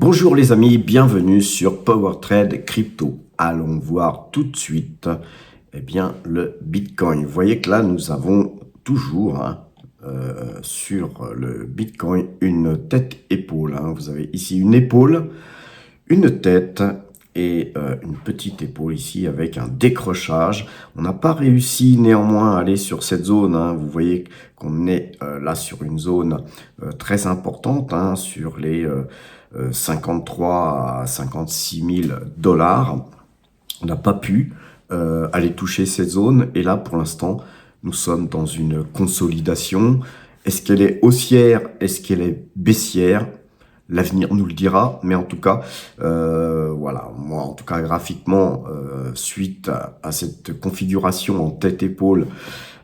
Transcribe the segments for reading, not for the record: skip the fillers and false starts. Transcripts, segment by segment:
Bonjour les amis, bienvenue sur PowerTrade Crypto. Allons voir tout de suite le Bitcoin. Vous voyez que là nous avons toujours sur le Bitcoin une tête-épaule. Vous avez ici une épaule, une tête et une petite épaule ici avec un décrochage. On n'a pas réussi néanmoins à aller sur cette zone. Vous voyez qu'on est là sur une zone très importante, sur les 53 à 56 000 dollars. On n'a pas pu aller toucher cette zone. Et là, pour l'instant, nous sommes dans une consolidation. Est-ce qu'elle est haussière? Est-ce qu'elle est baissière? L'avenir nous le dira, mais en tout cas, voilà, moi en tout cas graphiquement, suite à cette configuration en tête-épaule,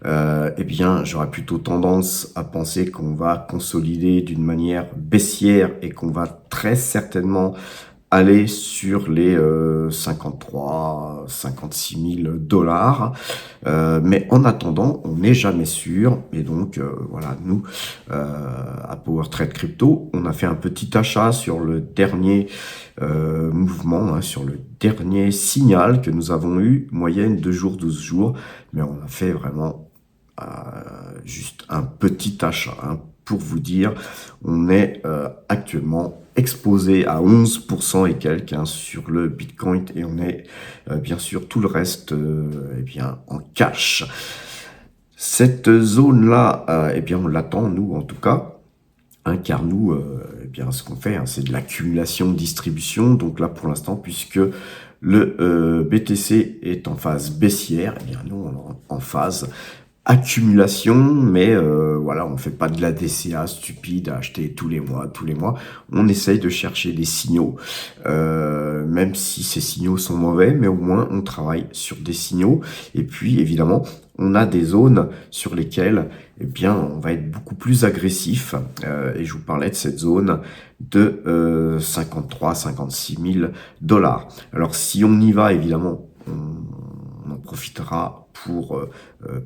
j'aurais plutôt tendance à penser qu'on va consolider d'une manière baissière et qu'on va très certainement aller sur les 53, 56 000 dollars. Mais en attendant, on n'est jamais sûr. Et donc, voilà, nous, à PowerTrade Crypto, on a fait un petit achat sur le dernier mouvement, sur le dernier signal que nous avons eu, moyenne 2 jours, 12 jours. Mais on a fait vraiment juste un petit achat. Pour vous dire, on est actuellement exposé à 11% et quelques sur le Bitcoin et on est bien sûr tout le reste en cash. Cette zone-là, on l'attend nous en tout cas, car nous, ce qu'on fait, c'est de l'accumulation-distribution. Donc là pour l'instant, puisque le BTC est en phase baissière, nous on est en phase accumulation, mais voilà, on fait pas de la DCA stupide à acheter tous les mois. On essaye de chercher des signaux, même si ces signaux sont mauvais, mais au moins on travaille sur des signaux. Et puis évidemment, on a des zones sur lesquelles on va être beaucoup plus agressif. Et je vous parlais de cette zone de 53 56 000 dollars. Alors si on y va, évidemment, on en profitera pour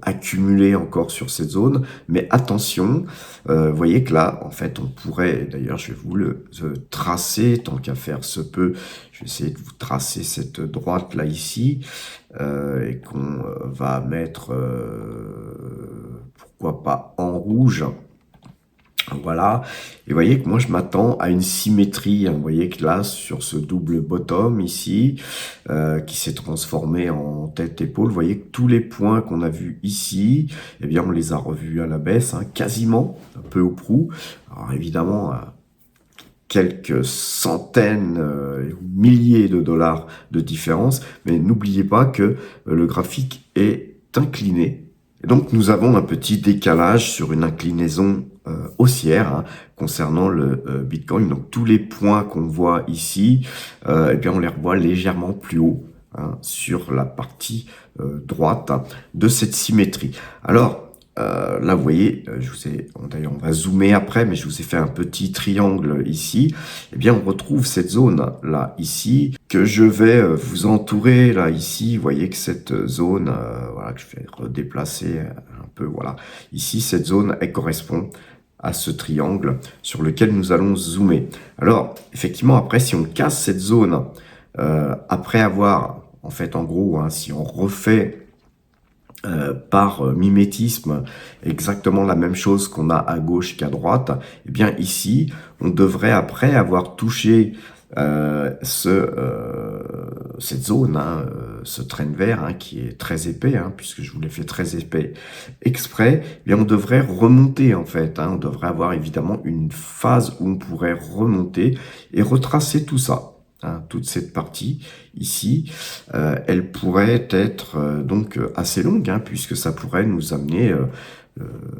accumuler encore sur cette zone, mais attention, vous voyez que là, en fait, on pourrait, d'ailleurs, je vais vous le tracer, tant qu'à faire se peut, je vais essayer de vous tracer cette droite là ici, et qu'on va mettre, pourquoi pas en rouge. Voilà, et vous voyez que moi je m'attends à une symétrie, vous voyez que là sur ce double bottom ici, qui s'est transformé en tête-épaule, vous voyez que tous les points qu'on a vus ici, on les a revus à la baisse, quasiment, un peu au prou. Alors évidemment, quelques centaines ou milliers de dollars de différence, mais n'oubliez pas que le graphique est incliné. Et donc nous avons un petit décalage sur une inclinaison haussière concernant le Bitcoin. Donc tous les points qu'on voit ici, on les revoit légèrement plus haut sur la partie droite de cette symétrie. Alors là, vous voyez, d'ailleurs on va zoomer après, mais je vous ai fait un petit triangle ici. On retrouve cette zone là ici que je vais vous entourer là ici. Vous voyez que cette zone, voilà, que je vais redéplacer un peu. Voilà, ici cette zone, elle correspond à ce triangle sur lequel nous allons zoomer. Alors effectivement, après, si on casse cette zone, après avoir, en fait, en gros, si on refait par mimétisme exactement la même chose qu'on a à gauche qu'à droite, ici on devrait, après avoir touché cette zone, ce train vert qui est très épais, puisque je vous l'ai fait très épais exprès, on devrait remonter en fait, on devrait avoir évidemment une phase où on pourrait remonter et retracer tout ça. Toute cette partie ici, elle pourrait être donc assez longue, puisque ça pourrait nous amener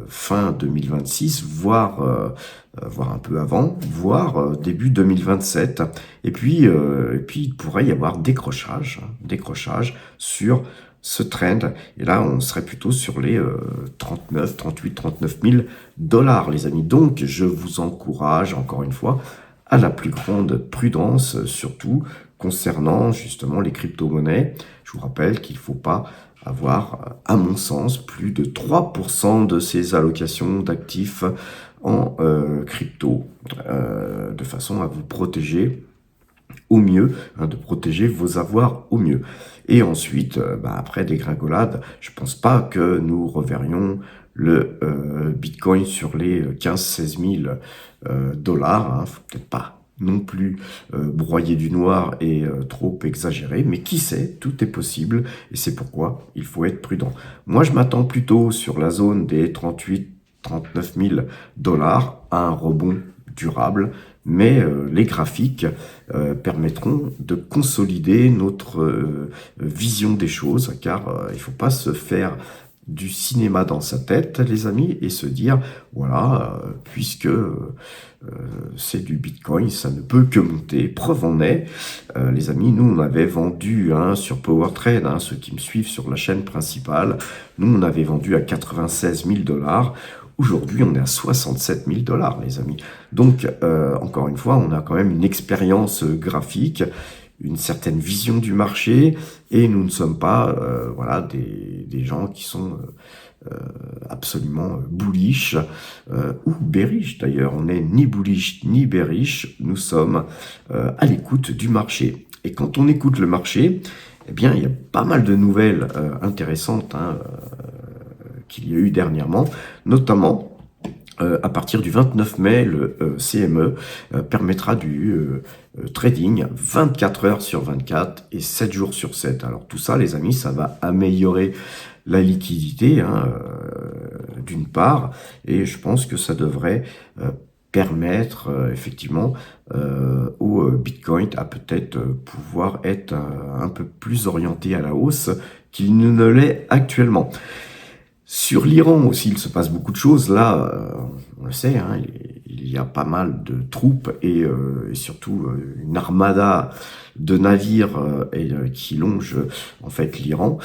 fin 2026, voire un peu avant, voire début 2027. Et puis il pourrait y avoir décrochage sur ce trend. Et là, on serait plutôt sur les 39 000 dollars, les amis. Donc, je vous encourage, encore une fois, à la plus grande prudence, surtout concernant justement les crypto-monnaies. Je vous rappelle qu'il ne faut pas avoir, à mon sens, plus de 3% de ses allocations d'actifs en crypto, de façon à vous protéger au mieux, hein, de protéger vos avoirs au mieux. Et ensuite, après dégringolade, je pense pas que nous reverrions le Bitcoin sur les 15-16 000 dollars. Faut peut-être pas non plus broyer du noir et trop exagérer, mais qui sait, tout est possible, et c'est pourquoi il faut être prudent. Moi, je m'attends plutôt sur la zone des 38-39 000 dollars à un rebond durable, mais les graphiques permettront de consolider notre vision des choses, car il ne faut pas se faire du cinéma dans sa tête, les amis, et se dire, voilà, puisque c'est du Bitcoin, ça ne peut que monter. Preuve en est, les amis, nous, on avait vendu sur PowerTrade, ceux qui me suivent sur la chaîne principale, nous, on avait vendu à 96 000 dollars. Aujourd'hui, on est à 67 000 dollars, les amis. Donc, encore une fois, on a quand même une expérience graphique, une certaine vision du marché, et nous ne sommes pas des gens qui sont absolument bullish ou bearish. D'ailleurs, on n'est ni bullish ni bearish, nous sommes à l'écoute du marché. Et quand on écoute le marché, eh bien, il y a pas mal de nouvelles intéressantes qu'il y a eu dernièrement, notamment à partir du 29 mai, le CME permettra du trading 24 heures sur 24 et 7 jours sur 7. Alors tout ça, les amis, ça va améliorer la liquidité, d'une part, et je pense que ça devrait permettre effectivement au Bitcoin à peut-être pouvoir être un peu plus orienté à la hausse qu'il ne l'est actuellement. Sur l'Iran aussi, il se passe beaucoup de choses. Là, on le sait, il y a pas mal de troupes et surtout une armada de navires qui longe en fait l'Iran.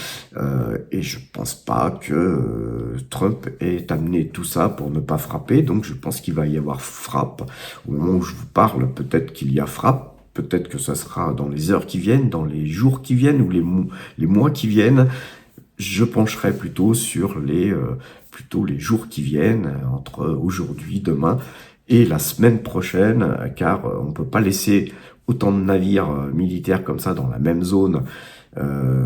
Et je pense pas que Trump ait amené tout ça pour ne pas frapper. Donc je pense qu'il va y avoir frappe. Au moment où je vous parle, peut-être qu'il y a frappe. Peut-être que ça sera dans les heures qui viennent, dans les jours qui viennent ou les mois qui viennent. Je pencherai plutôt sur les jours qui viennent, entre aujourd'hui, demain et la semaine prochaine, car on ne peut pas laisser autant de navires militaires comme ça dans la même zone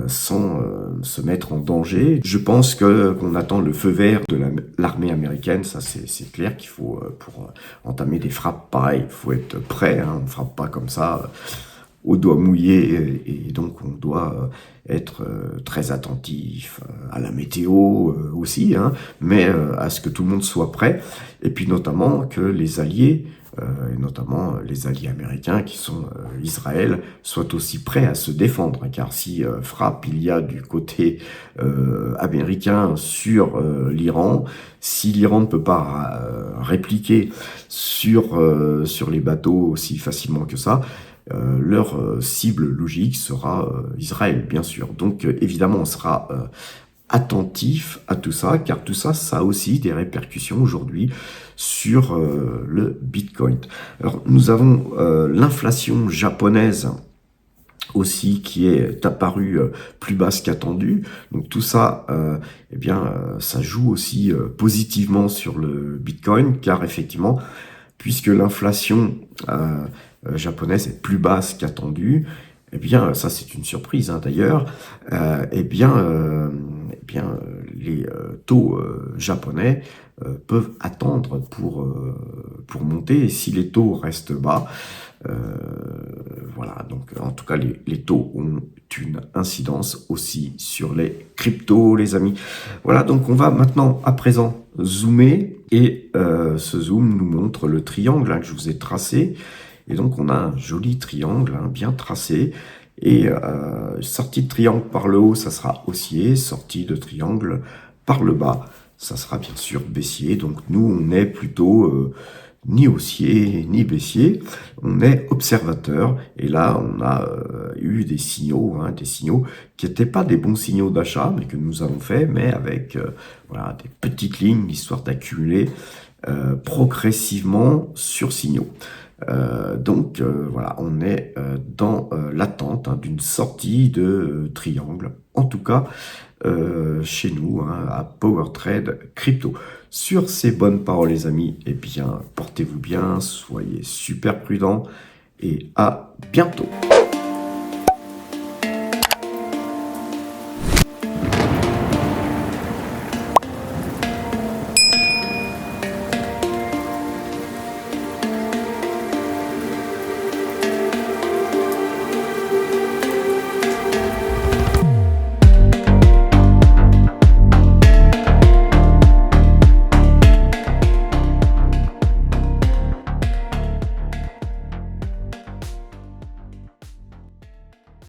sans se mettre en danger. Je pense qu'on attend le feu vert de l'armée américaine, ça c'est clair qu'il faut, pour entamer des frappes pareilles, il faut être prêt, on ne frappe pas comme ça au doigt mouillé, et donc on doit être très attentif à la météo aussi, mais à ce que tout le monde soit prêt, et puis notamment que les alliés, et notamment les alliés américains qui sont Israël, soient aussi prêts à se défendre, car si frappe il y a du côté américain sur l'Iran, si l'Iran ne peut pas répliquer sur les bateaux aussi facilement que ça, leur cible logique sera Israël, bien sûr. Donc évidemment, on sera attentif à tout ça, car tout ça, ça a aussi des répercussions aujourd'hui sur le Bitcoin. Alors, nous avons l'inflation japonaise aussi qui est apparue plus basse qu'attendue. Donc tout ça, ça joue aussi positivement sur le Bitcoin, car effectivement, puisque l'inflation japonaise est plus basse qu'attendue, eh bien, ça c'est une surprise d'ailleurs, les taux japonais peuvent attendre pour monter, et si les taux restent bas, voilà, donc en tout cas les taux ont une incidence aussi sur les cryptos, les amis. Voilà, donc on va maintenant à présent zoomer, et ce zoom nous montre le triangle que je vous ai tracé. Et donc, on a un joli triangle bien tracé. Et sortie de triangle par le haut, ça sera haussier. Sortie de triangle par le bas, ça sera bien sûr baissier. Donc, nous, on est plutôt ni haussier ni baissier. On est observateur. Et là, on a eu des signaux qui n'étaient pas des bons signaux d'achat, mais que nous avons fait, mais avec des petites lignes, histoire d'accumuler progressivement sur signaux. Voilà, on est dans l'attente d'une sortie de triangle, en tout cas chez nous, à PowerTrade Crypto. Sur ces bonnes paroles, les amis, eh bien, portez-vous bien, soyez super prudents, et à bientôt.